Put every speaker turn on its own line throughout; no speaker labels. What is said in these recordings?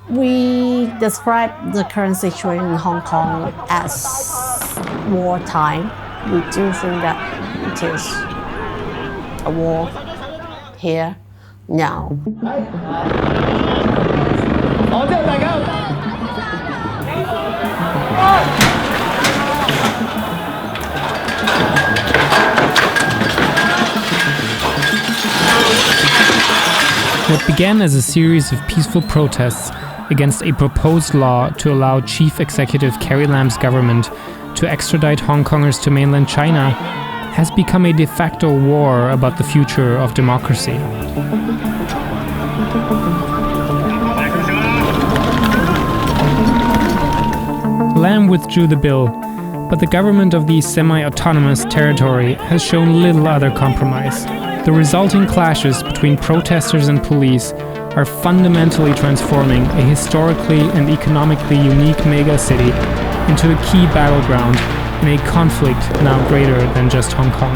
We describe the current situation in Hong Kong as wartime. We do think that it is a war here now.
What began as a series of peaceful protests against a proposed law to allow Chief Executive Carrie Lam's government to extradite Hong Kongers to mainland China has become a de facto war about the future of democracy. Lam withdrew the bill, but the government of the semi-autonomous territory has shown little other compromise. The resulting clashes between protesters and police are fundamentally transforming a historically and economically unique megacity into a key battleground in a conflict now greater than just Hong Kong.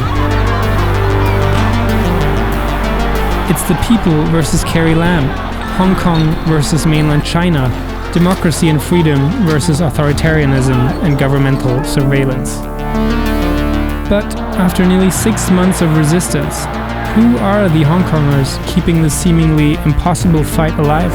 It's the people versus Carrie Lam, Hong Kong versus mainland China, democracy and freedom versus authoritarianism and governmental surveillance. But after nearly 6 months of resistance, who are the Hong Kongers keeping this seemingly impossible fight alive?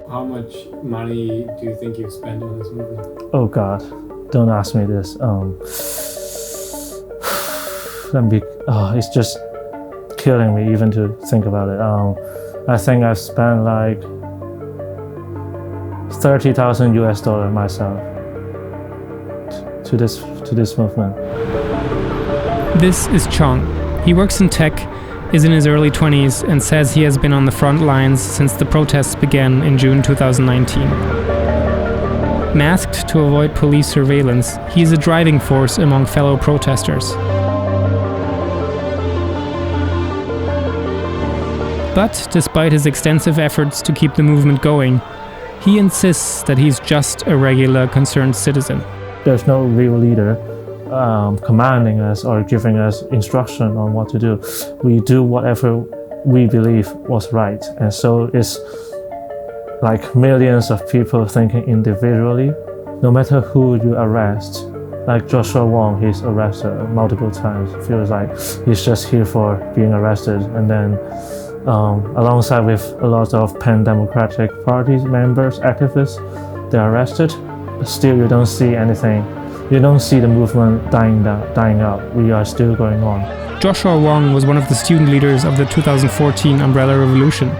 How much money do you think you've spent on this movement?
Oh God, don't ask me this. It's just killing me even to think about it. I think I've spent like $30,000 myself to this movement.
This is Chong. He works in tech, is in his early 20s, and says he has been on the front lines since the protests began in June 2019. Masked to avoid police surveillance, he is a driving force among fellow protesters. But despite his extensive efforts to keep the movement going, he insists that he's just a regular concerned citizen.
There's no real leader commanding us or giving us instruction on what to do. We do whatever we believe was right. And so it's like millions of people thinking individually. No matter who you arrest, like Joshua Wong, he's arrested multiple times. It feels like he's just here for being arrested. And then alongside with a lot of pan-democratic party members, activists, they're arrested. Still, you don't see anything. You don't see the movement dying out. We are still going on.
Joshua Wong was one of the student leaders of the 2014 Umbrella Revolution.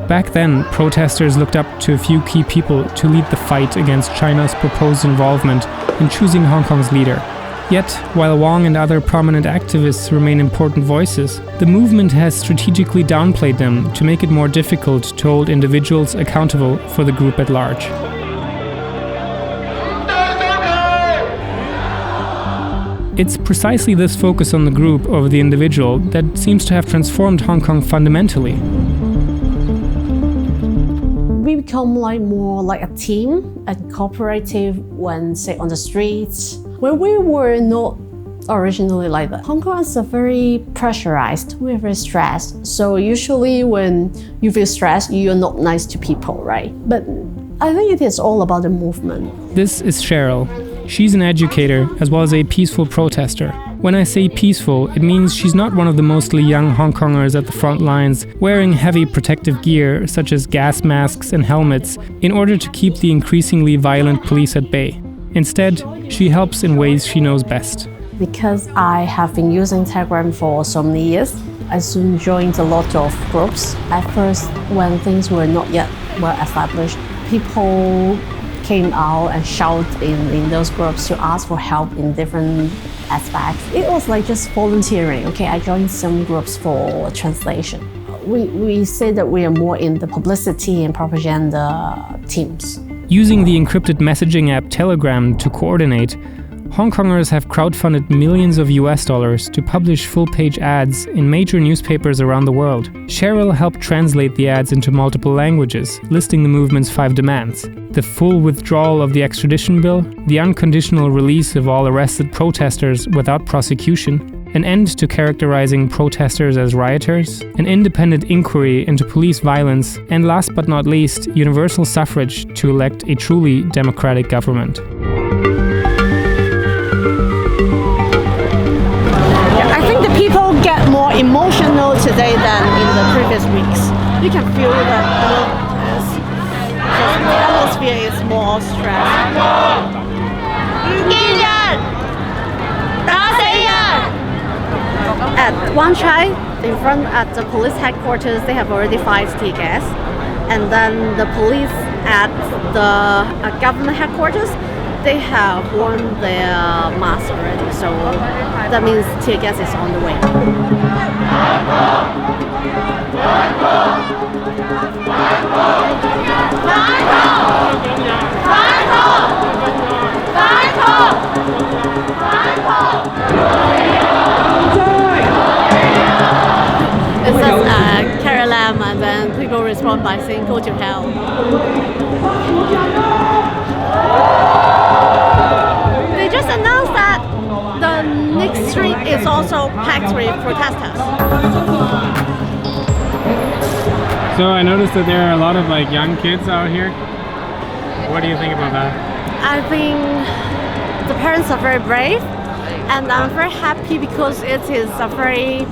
Back then, protesters looked up to a few key people to lead the fight against China's proposed involvement in choosing Hong Kong's leader. Yet, while Wong and other prominent activists remain important voices, the movement has strategically downplayed them to make it more difficult to hold individuals accountable for the group at large. It's precisely this focus on the group over the individual that seems to have transformed Hong Kong fundamentally.
We become more like a team, a cooperative when, say, on the streets. When we were not originally like that. Hong Kong is very pressurized, we're very stressed. So usually when you feel stressed, you're not nice to people, right? But I think it is all about the movement.
This is Cheryl. She's an educator as well as a peaceful protester. When I say peaceful, it means she's not one of the mostly young Hong Kongers at the front lines wearing heavy protective gear such as gas masks and helmets in order to keep the increasingly violent police at bay. Instead, she helps in ways she knows best.
Because I have been using Telegram for so many years, I soon joined a lot of groups. At first, when things were not yet well established, people came out and shouted in those groups to ask for help in different aspects. It was like just volunteering. Okay, I joined some groups for translation. We say that we are more in the publicity and propaganda teams.
Using the encrypted messaging app Telegram to coordinate, Hong Kongers have crowdfunded millions of US dollars to publish full-page ads in major newspapers around the world. Cheryl helped translate the ads into multiple languages, listing the movement's 5 demands: the full withdrawal of the extradition bill, the unconditional release of all arrested protesters without prosecution, an end to characterizing protesters as rioters, an independent inquiry into police violence, and last but not least, universal suffrage to elect a truly democratic government.
People get more emotional today than in the previous weeks. You can feel that the atmosphere is more stressed. At Wan Chai, in front at the police headquarters, they have already fired tear gas, and then the police at the government headquarters, they have worn their masks already, so that means tear gas is on the way. It says Carol Lam, and then people respond by saying go to hell. They just announced that the next street is also packed with protesters.
So I noticed that there are a lot of young kids out here. What do you think about that?
I think the parents are very brave, and I'm very happy because it is a very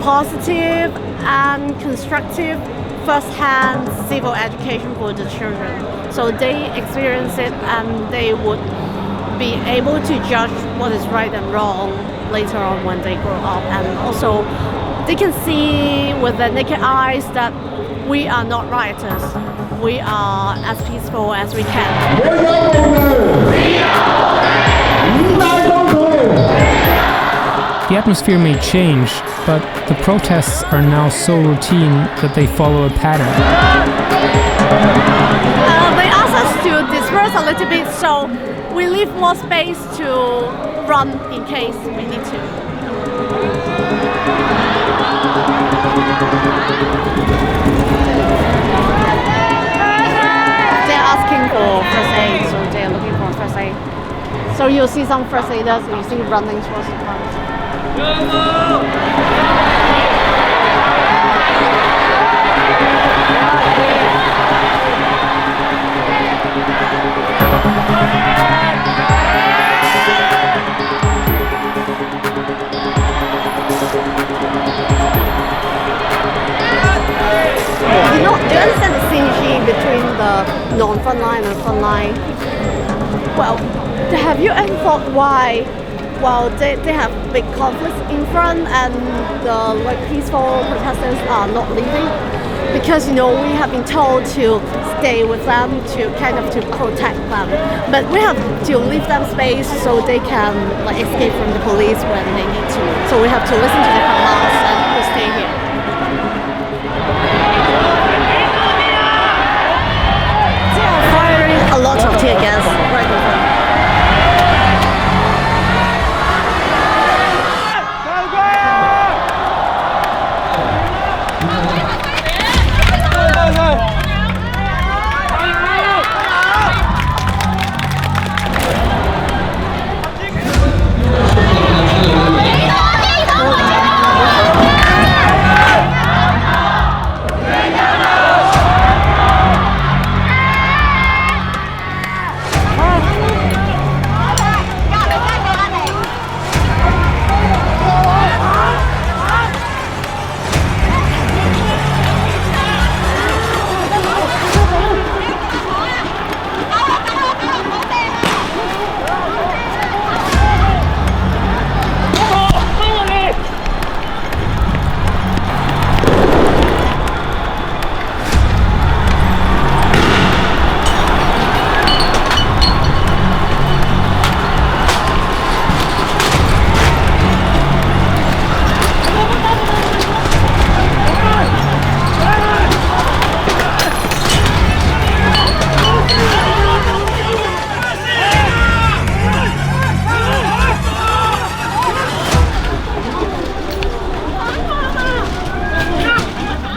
positive and constructive first-hand civil education for the children. So they experience it and they would be able to judge what is right and wrong later on when they grow up. And also they can see with their naked eyes that we are not rioters. We are as peaceful as we can.
The atmosphere may change, but the protests are now so routine that they follow a pattern.
They asked us to disperse a little bit, so we leave more space to run in case we need to. They're asking for first aid, so they're looking for first aid. So you'll see some first aiders, you see running towards the front. Do you understand the synergy between the non-frontline and frontline? Well, have you ever thought why? Well, they have big conflicts in front and the peaceful protesters are not leaving because we have been told to stay with them to protect them, but we have to leave them space so they can escape from the police when they need to. So we have to listen to their commands and we stay here. They are firing a lot of tear gas right in front.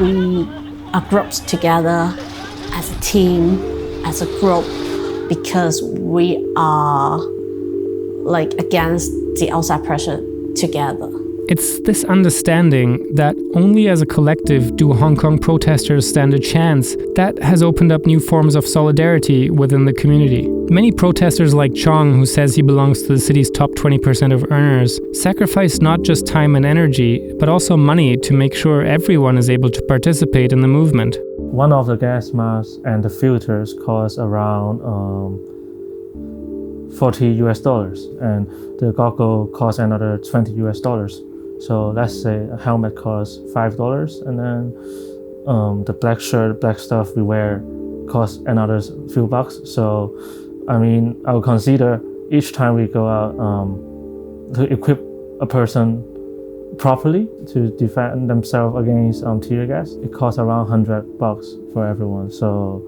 we are groups together as a team, as a group, because we are like against the outside pressure together.
It's this understanding that only as a collective do Hong Kong protesters stand a chance that has opened up new forms of solidarity within the community. Many protesters like Chong, who says he belongs to the city's top 20% of earners, sacrifice not just time and energy, but also money to make sure everyone is able to participate in the movement.
One of the gas masks and the filters cost around $40 and the goggle costs another $20. So let's say a helmet costs $5 and then the black shirt, black stuff we wear costs another few bucks. So I mean, I would consider each time we go out to equip a person properly to defend themselves against tear gas, it costs around $100 for everyone. So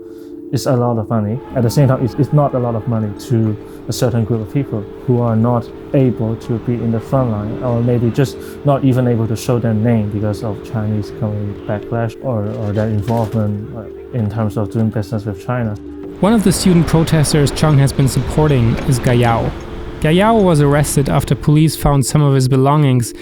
it's a lot of money. At the same time, it's not a lot of money to a certain group of people who are not able to be in the front line, or maybe just not even able to show their name because of Chinese community backlash or their involvement in terms of doing business with China.
One of the student protesters Chung has been supporting is Gayao. Gayao was arrested after police found some of his belongings,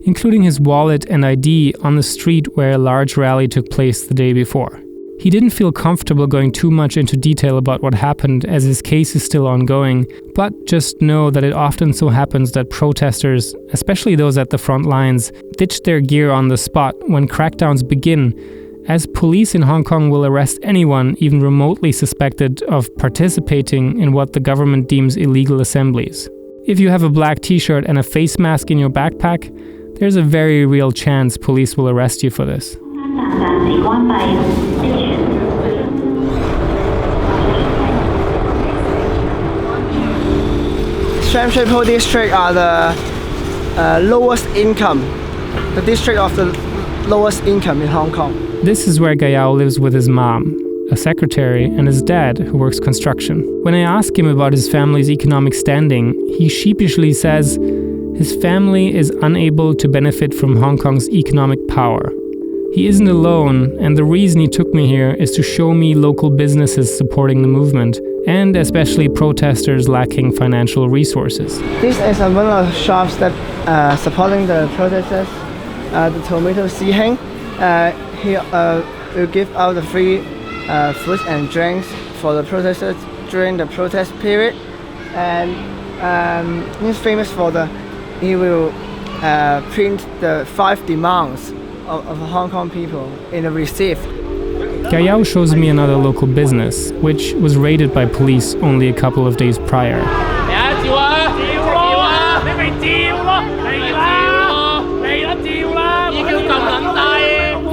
including his wallet and ID, on the street where a large rally took place the day before. He didn't feel comfortable going too much into detail about what happened, as his case is still ongoing, but just know that it often so happens that protesters, especially those at the front lines, ditch their gear on the spot when crackdowns begin, as police in Hong Kong will arrest anyone even remotely suspected of participating in what the government deems illegal assemblies. If you have a black t-shirt and a face mask in your backpack, there's a very real chance police will arrest you for this.
Sham Shui Po district are the lowest income, the district of the lowest income in Hong Kong.
This is where Gayao lives with his mom, a secretary, and his dad, who works construction. When I ask him about his family's economic standing, he sheepishly says his family is unable to benefit from Hong Kong's economic power. He isn't alone, and the reason he took me here is to show me local businesses supporting the movement, and especially protesters lacking financial resources.
This is one of the shops that supporting the protesters, the Tomato Siheng. He will give out the free foods and drinks for the protesters during the protest period, and he's famous for he will print the 5 demands of Hong Kong people in a receipt.
Gayao shows me another local business, which was raided by police only a couple of days prior.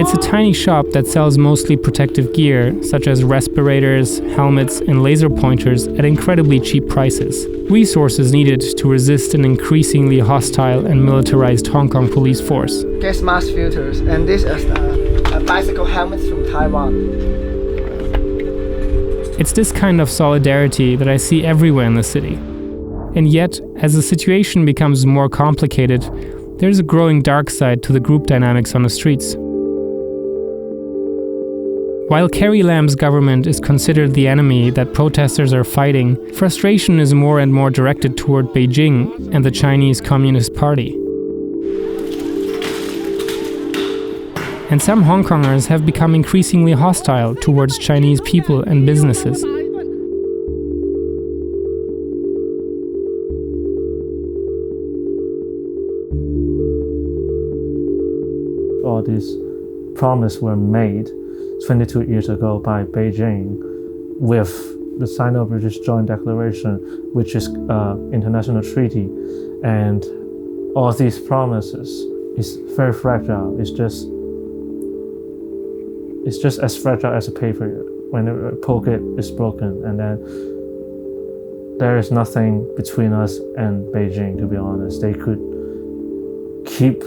It's a tiny shop that sells mostly protective gear, such as respirators, helmets, and laser pointers at incredibly cheap prices. Resources needed to resist an increasingly hostile and militarized Hong Kong police force.
Gas mask filters, and this is bicycle helmets from Taiwan.
It's this kind of solidarity that I see everywhere in the city. And yet, as the situation becomes more complicated, there's a growing dark side to the group dynamics on the streets. While Carrie Lam's government is considered the enemy that protesters are fighting, frustration is more and more directed toward Beijing and the Chinese Communist Party. And some Hong Kongers have become increasingly hostile towards Chinese people and businesses.
All these promises were made 22 years ago by Beijing with the Sino-British Joint Declaration, which is an international treaty. And all these promises is very fragile. It's just as fragile as a paper. When you poke it, it's broken. And then there is nothing between us and Beijing, to be honest. They could keep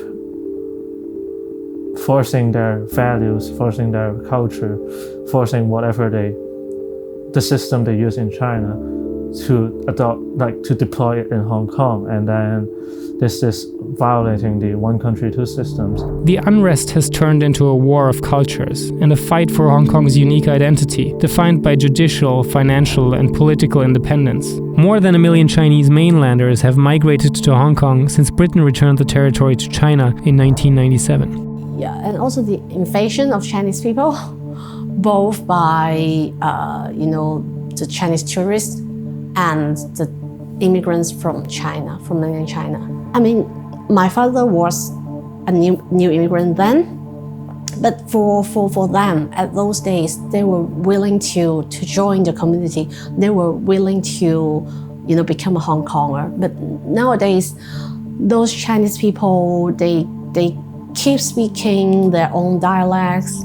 forcing their values, forcing their culture, forcing whatever the system they use in China to adopt, like to deploy it in Hong Kong, and then this is violating the one country, two systems.
The unrest has turned into a war of cultures and a fight for Hong Kong's unique identity, defined by judicial, financial, and political independence. More than 1 million Chinese mainlanders have migrated to Hong Kong since Britain returned the territory to China in 1997.
Yeah, and also the invasion of Chinese people, both by the Chinese tourists and the immigrants from China, from mainland China. I mean, my father was a new immigrant then, but for them at those days, they were willing to join the community. They were willing to, become a Hong Konger. But nowadays, those Chinese people, they keep speaking their own dialects.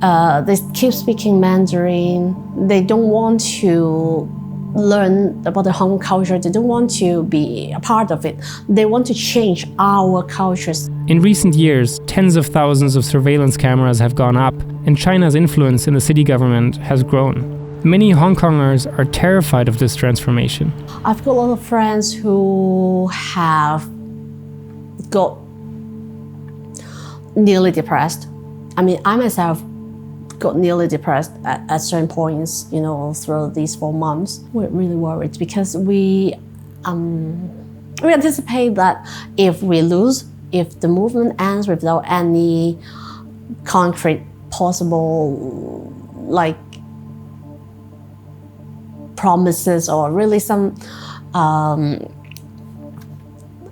They keep speaking Mandarin. They don't want to learn about the Hong Kong culture. They don't want to be a part of it. They want to change our cultures.
In recent years, tens of thousands of surveillance cameras have gone up, and China's influence in the city government has grown. Many Hong Kongers are terrified of this transformation.
I've got a lot of friends who have got nearly depressed. I mean, I myself got nearly depressed at certain points, through these 4 months. We're really worried because we anticipate that if we lose, if the movement ends without any concrete possible, promises or really some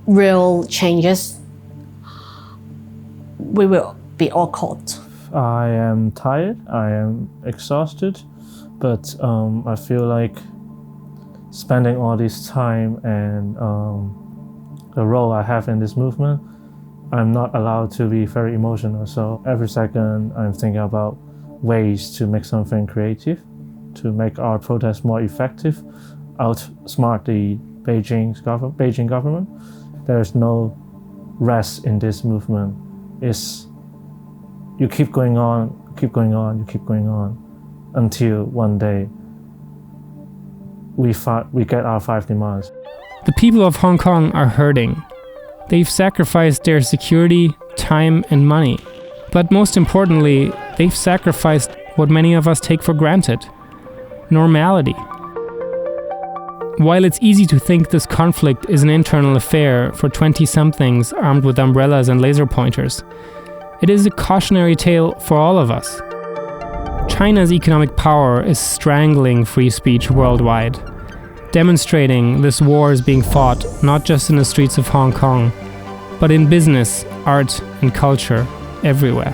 real changes, we will be all caught.
I am tired, I am exhausted, but I feel like spending all this time and the role I have in this movement, I'm not allowed to be very emotional. So every second I'm thinking about ways to make something creative, to make our protest more effective, outsmart the Beijing government. There's no rest in this movement. You keep going on, until one day we get our 5 demands.
The people of Hong Kong are hurting. They've sacrificed their security, time, and money. But most importantly, they've sacrificed what many of us take for granted: normality. While it's easy to think this conflict is an internal affair for 20-somethings armed with umbrellas and laser pointers, it is a cautionary tale for all of us. China's economic power is strangling free speech worldwide, demonstrating this war is being fought not just in the streets of Hong Kong, but in business, art, and culture everywhere.